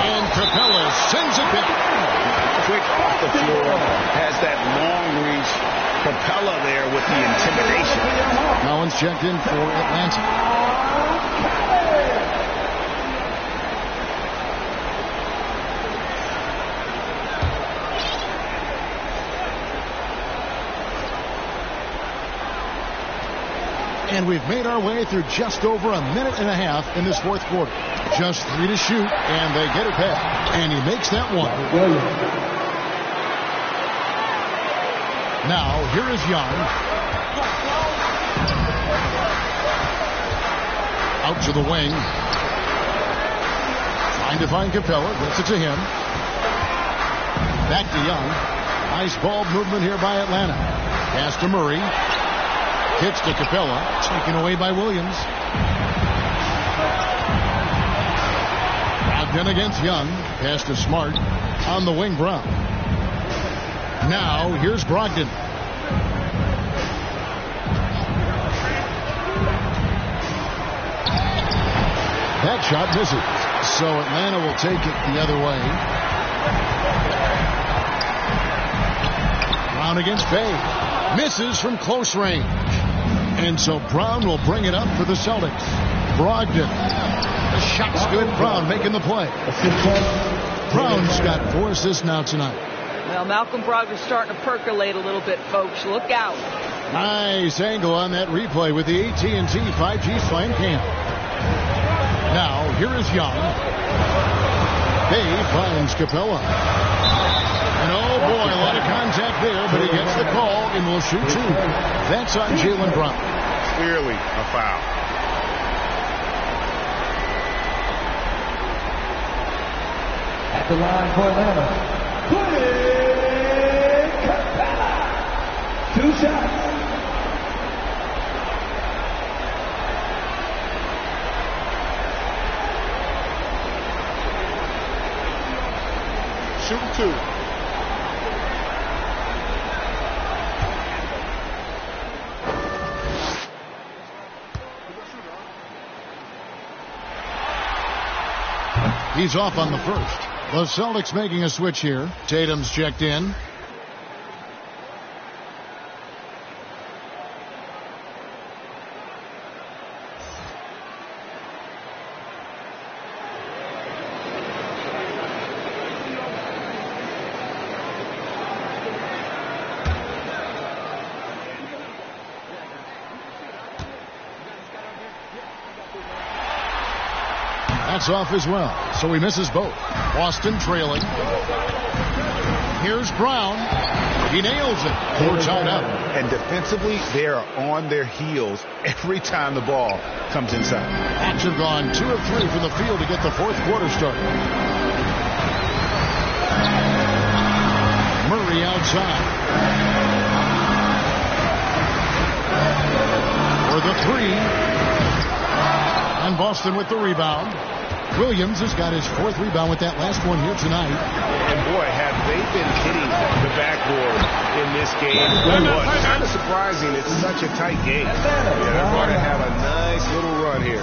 S6: And Capella sends it back.
S8: Quick off the floor. Has that long reach. Capella there with the intimidation.
S6: Collins checked in for Atlanta. And we've made our way through just over a minute and a half in this fourth quarter. Just 3 to shoot, and they get it back. And he makes that one. Now, here is Young. Out to the wing. Trying to find Capella. Gets it to him. Back to Young. Nice ball movement here by Atlanta. Pass to Murray. Hits to Capella, taken away by Williams. Brogdon against Young. Pass to Smart. On the wing, Brown. Now, here's Brogdon. That shot misses. So Atlanta will take it the other way. Brown against Bay. Misses from close range. And so Brown will bring it up for the Celtics. Brogdon. The shot's good. Brown making the play. Brown's got 4 assists now tonight.
S9: Well, Malcolm Brogdon's starting to percolate a little bit, folks. Look out.
S6: Nice angle on that replay with the AT&T 5G Slam Cam. Now, here is Young. Bay finds Capella. And oh boy, a lot of contact there, but he gets the call and will shoot 2. That's on Jaylen Brown.
S8: Clearly a foul.
S11: At the line for Atlanta, Capella. 2 shots.
S1: Shooting 2.
S6: He's off on the first. The Celtics making a switch here. Tatum's checked in. That's off as well, so he misses both. Boston trailing. Here's Brown. He nails it. 4 timeout.
S8: And defensively, they are on their heels every time the ball comes inside.
S6: Hawks have gone 2 of 3 from the field to get the fourth quarter started. Murray outside. For the 3. And Boston with the rebound. Williams has got his 4th rebound with that last one here tonight.
S8: And boy, have they been hitting the backboard in this game. It's kind of surprising. It's such a tight game. They're going to have a nice little run here.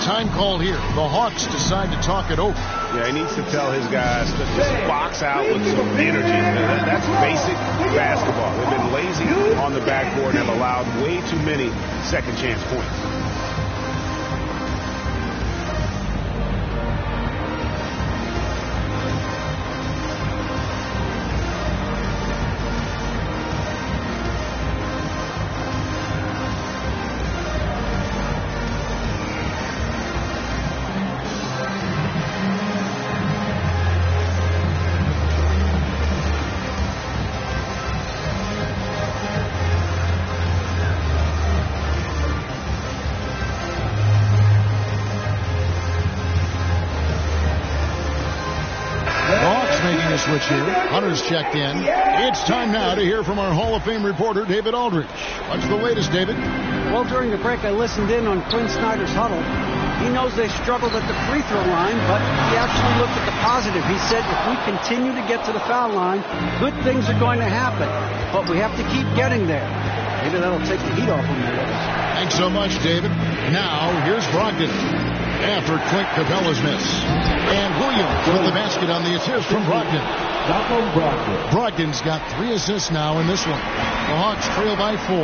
S6: Time called here. The Hawks decide to talk it over.
S8: Yeah, he needs to tell his guys to just box out with some energy. That's basic basketball. They've been lazy on the backboard and have allowed way too many second chance points.
S6: Celtics making a switch here. Hunter's checked in. It's time now to hear from our Hall of Fame reporter, David Aldridge. What's the latest, David?
S7: Well, during the break, I listened in on Quinn Snyder's huddle. He knows they struggled at the free throw line, but he actually looked at the positive. He said if we continue to get to the foul line, good things are going to happen. But we have to keep getting there. Maybe that'll take the heat off him.
S6: Thanks so much, David. Now, here's Brogdon after Clint Capella's miss. And Williams with the basket on the assist from Brogdon. Brogdon's got 3 assists now in this one. The Hawks trail by 4.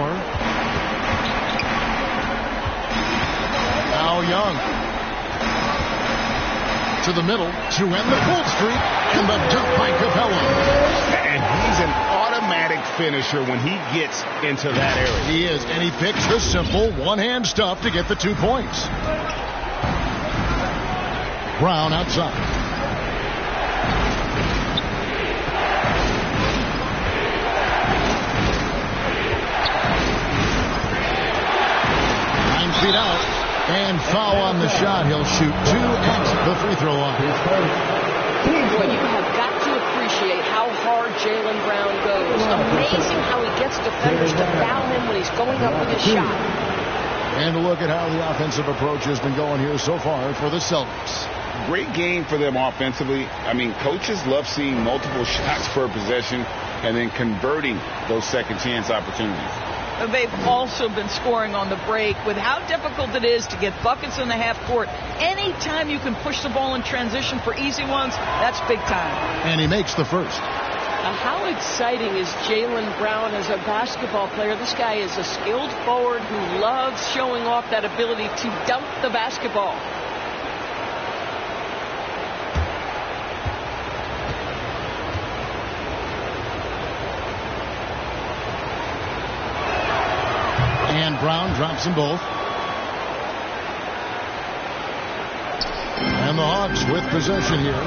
S6: Now Young to the middle to end the full streak, and the dunk by Capella.
S8: And he's an automatic finisher when he gets into that area.
S6: He is, and he picks the simple one-hand stuff to get the 2 points. Brown outside. Feet out, and foul on the shot. He'll shoot 2 at the free throw line.
S10: Well, you have got to appreciate how hard Jaylen Brown goes. Amazing how he gets defenders to foul him when he's going up with his shot.
S6: And look at how the offensive approach has been going here so far for the Celtics.
S8: Great game for them offensively. I mean, coaches love seeing multiple shots per possession and then converting those second chance opportunities.
S9: They've also been scoring on the break. With how difficult it is to get buckets in the half court, anytime you can push the ball in transition for easy ones, that's big time.
S6: And he makes the first.
S10: How exciting is Jaylen Brown as a basketball player? This guy is a skilled forward who loves showing off that ability to dunk the basketball.
S6: And Brown drops them both. And the Hawks with possession here.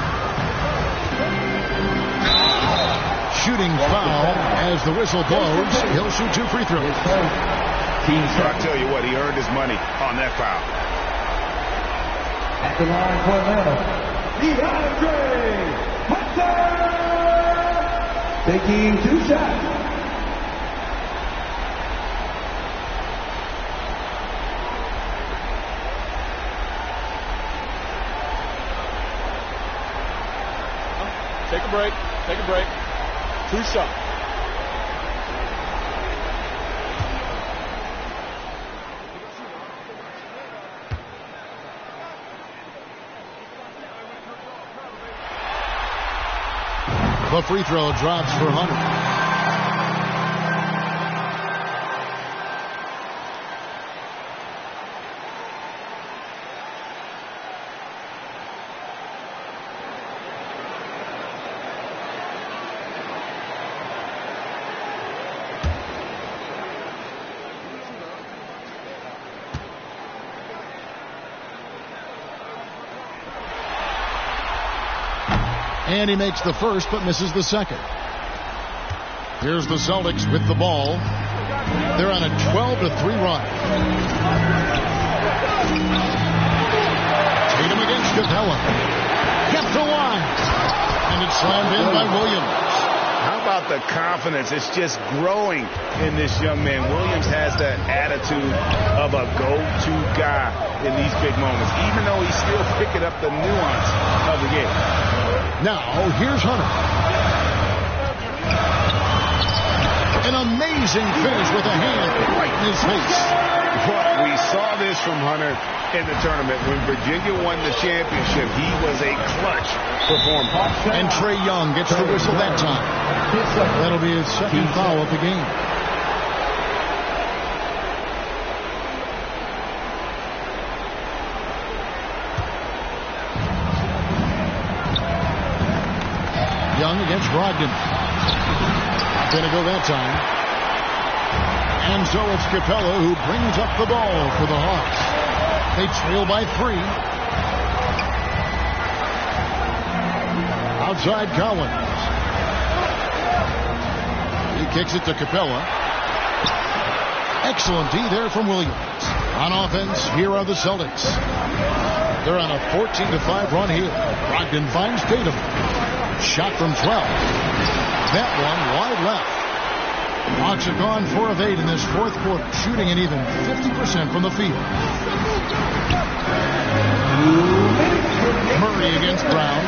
S6: Shooting foul as the whistle blows. He'll shoot 2 free throws.
S8: I tell you what, he earned his money on that foul.
S11: At the line for DeAndre Hunter, taking 2 shots.
S1: Take a break. Take a break. 2 shots.
S6: The free throw drops for Hunter. And he makes the first, but misses the second. Here's the Celtics with the ball. They're on a 12-3 run. Tatum against Capella. Kept the line. And it's slammed in by Williams.
S8: How about the confidence? It's just growing in this young man. Williams has that attitude of a go-to guy in these big moments, even though he's still picking up the nuance of the game.
S6: Now, here's Hunter. An amazing finish with a hand right in his face.
S8: Well, we saw this from Hunter in the tournament. When Virginia won the championship, he was a clutch performer.
S6: And Trae Young gets the whistle that time. That'll be his second foul of the game. Young against Brogdon. Gonna go that time. And so it's Capella who brings up the ball for the Hawks. They trail by 3. Outside Collins. He kicks it to Capella. Excellent D there from Williams. On offense, here are the Celtics. They're on a 14-5 run here. Brogdon finds Tatum. Shot from 12. That one wide left. Hawks are gone 4 of 8 in this fourth quarter, shooting an even 50% from the field. Murray against Brown.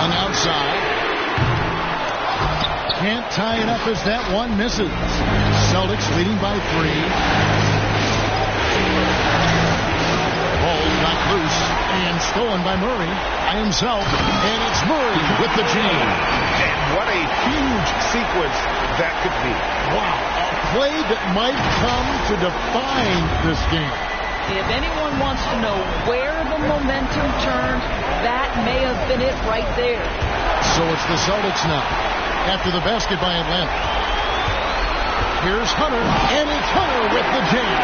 S6: On the outside. Can't tie it up as that one misses. Celtics leading by 3. Ball got loose and stolen by Murray by himself. And it's Murray with the G.
S8: And what a huge sequence that could be.
S6: Wow. A play that might come to define this game.
S9: If anyone wants to know where the momentum turned, that may have been it right there.
S6: So it's the Celtics now. After the basket by Atlanta. Here's Hunter, and it's Hunter with the jam.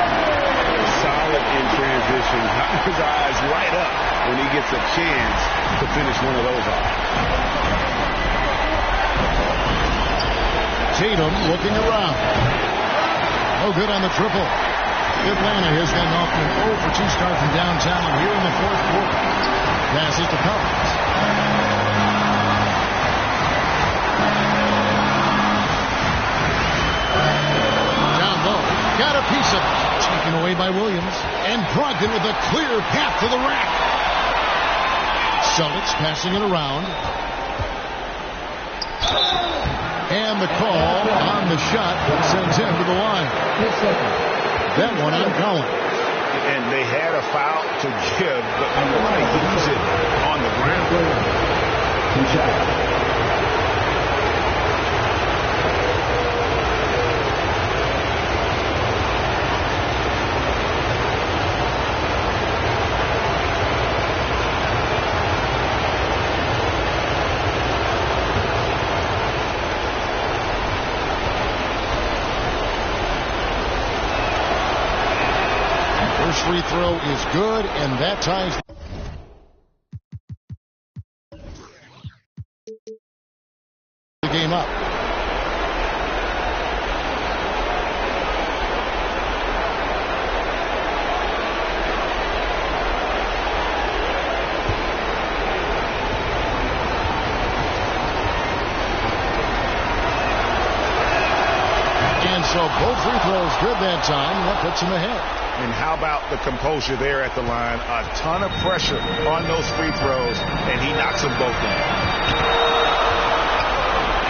S8: Solid in transition. Hunter's eyes light up when he gets a chance to finish one of those off.
S6: Tatum looking around. No good on the triple. Atlanta has gotten off an 0 for 2 start from downtown here in the fourth quarter. Passes to Collins. Got a piece of it. Taken away by Williams. And Brogdon with a clear path to the rack. Celtics passing it around. And the call on the shot sends him to the line. That one on Collins.
S8: And they had a foul to give, but you want to use it on the ground.
S6: First free throw is good, and that ties the game up. And so both free throws good that time. That puts him ahead.
S8: And how about the composure there at the line? A ton of pressure on those free throws, and he knocks them both down.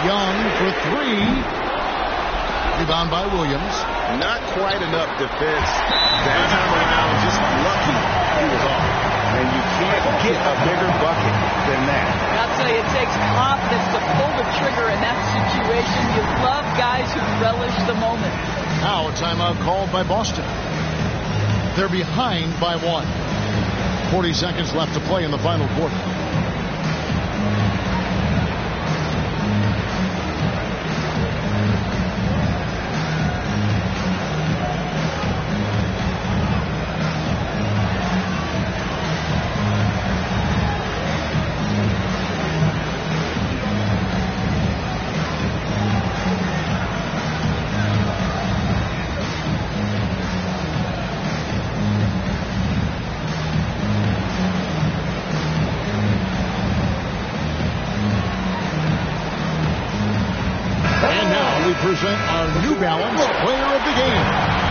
S6: Young for 3. Rebound by Williams.
S8: Not quite enough defense that time around. Just lucky he was off. And you can't get a bigger bucket than that.
S9: I'll tell you, it takes confidence to pull the trigger in that situation. You love guys who relish the moment.
S6: Now a timeout called by Boston. They're behind by 1. 40 seconds left to play in the final quarter. Present our New Balance player of the game,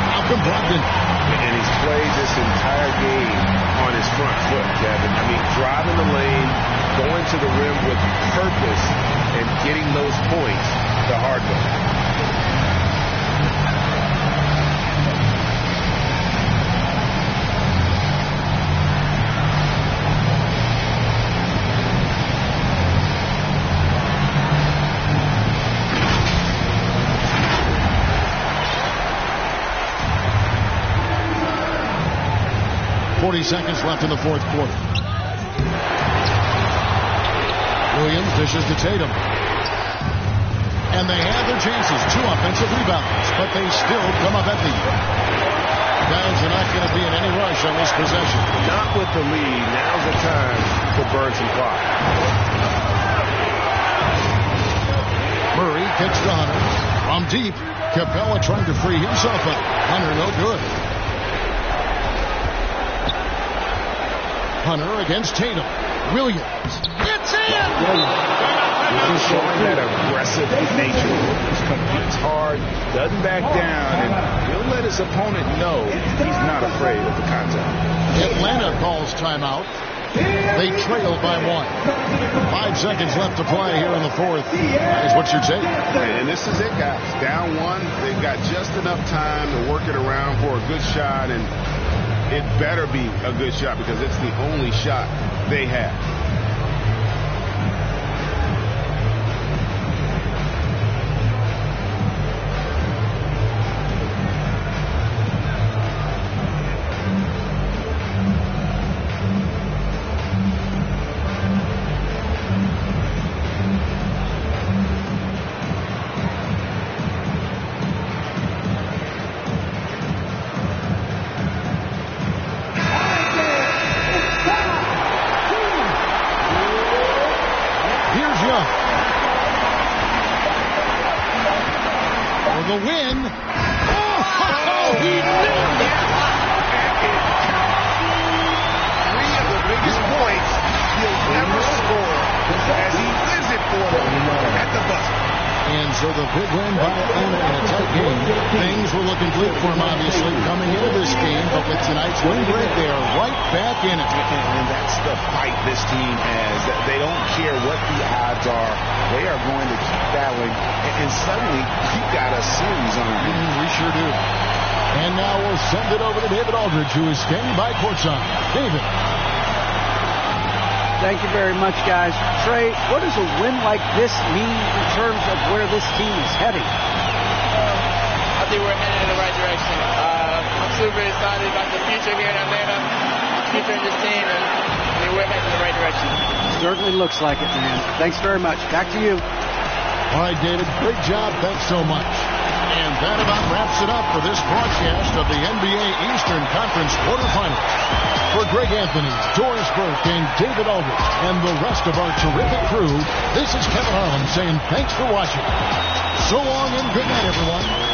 S6: Malcolm Brogdon.
S8: And he's played this entire game on his front foot, Kevin. I mean, driving the lane, going to the rim with purpose, and getting those points the hard way.
S6: 40 seconds left in the fourth quarter. Williams dishes to Tatum. And they have their chances. 2 offensive rebounds, but they still come up empty. Guys are not going to be in any rush on this possession.
S8: Not with the lead. Now's the time to burn some clock.
S6: Murray kicks to Hunter. From deep, Capella trying to free himself up. Hunter no good. Hunter against Tatum. Williams. It's in!
S8: He's showing that aggressive nature. He competes hard, doesn't back down, and he'll let his opponent know he's not afraid of the contact.
S6: Atlanta calls timeout. They trail by 1. 5 seconds left to play here in the fourth. That is what you're saying.
S8: And this is it, guys. Down 1. They've got just enough time to work it around for a good shot, and it better be a good shot because it's the only shot they have.
S6: The win. Oh, he nailed it.
S8: 3 of the biggest points he'll ever score as he wins it for them at the buzzer.
S6: And so the big win by Atlanta in a tight game. Things were looking bleak for him, obviously, coming into this game. But with tonight's win, Greg, they are right back in it.
S8: And that's the fight this team has. They don't care what the odds are. They are going to keep battling. And suddenly, you got a series on you.
S6: We sure do. And now we'll send it over to David Aldridge, who is standing by courtside. David.
S7: Thank you very much, guys. Trey, what does a win like this mean in terms of where this team is heading?
S18: I think we're headed in the right direction. I'm super excited about the future here in Atlanta, the future of this team, and I mean, we're headed in the right direction.
S7: Certainly looks like it, man. Thanks very much. Back to you.
S6: All right, David, great job. Thanks so much. And that about wraps it up for this broadcast of the NBA Eastern Conference quarterfinals. For Greg Anthony, Doris Burke, and David Aldridge, and the rest of our terrific crew, this is Kevin Harlan saying thanks for watching. So long and good night, everyone.